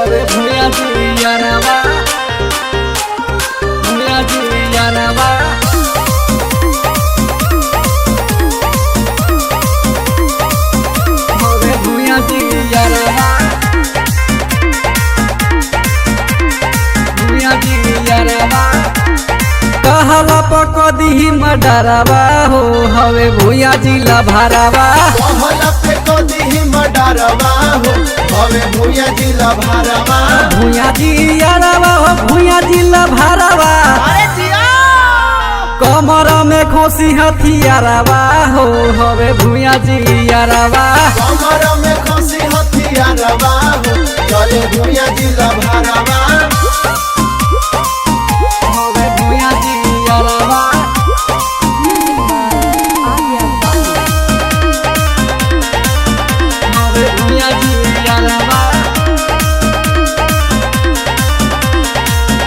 हवे भूया जियारवा भूया जियारवा हवे भूया जियारवा भूया जियारवा कहला पकदी मडरवा हो हवे भूया जिला भरवा कहला पे कदी मडरवा हो हवे भूया जिला भरवा भूया जियारवा हो भूया जिला भरवा अरे जिया कमर में खोसी हथियारवा हो हवे भूया जियारवा कमर में खसी हथियारवा हो चले भूया जिला भरवा हवे भूया जियारवा हवे भूया जियारवा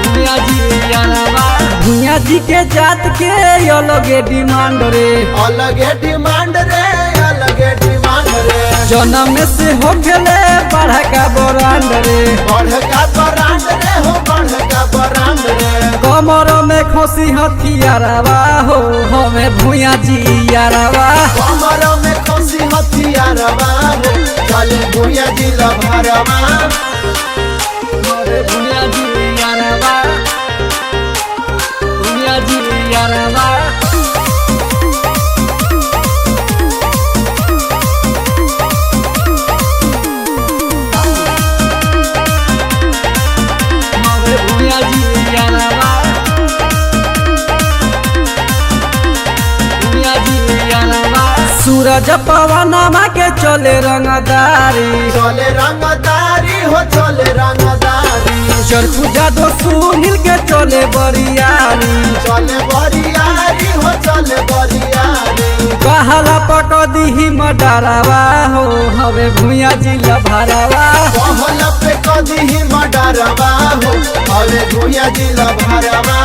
भूया जियारवा भूया जी के जात के अलगे डिमांड रे अलगे डिमांड रे अलगे डिमांड रे जन्म से हो खेले बढ़का ब्रांड रे बढ़का ब्रांड रे हो बढ़का ब्रांड रे कमर में खोसी हथियारवा हो हमें भूया जियारवा कमर में खसी हथियारवा हो चले भूया जिला भरवा हमें भूया जियारवा भूया जियारवा हमें भूया जियारवा भूया जियारवा सूरज पवनमा के चले रंगदारी चले रंगदारी हो चले रंगदारी चरखू जादो सुनील के चले बरियारी चले बरियारी हो चले बरियारी कहला पकदी मडरवा हो हवे भूया जिला भरवा कहला पे कदी मडरवा हो हवे भूया जिला भरवा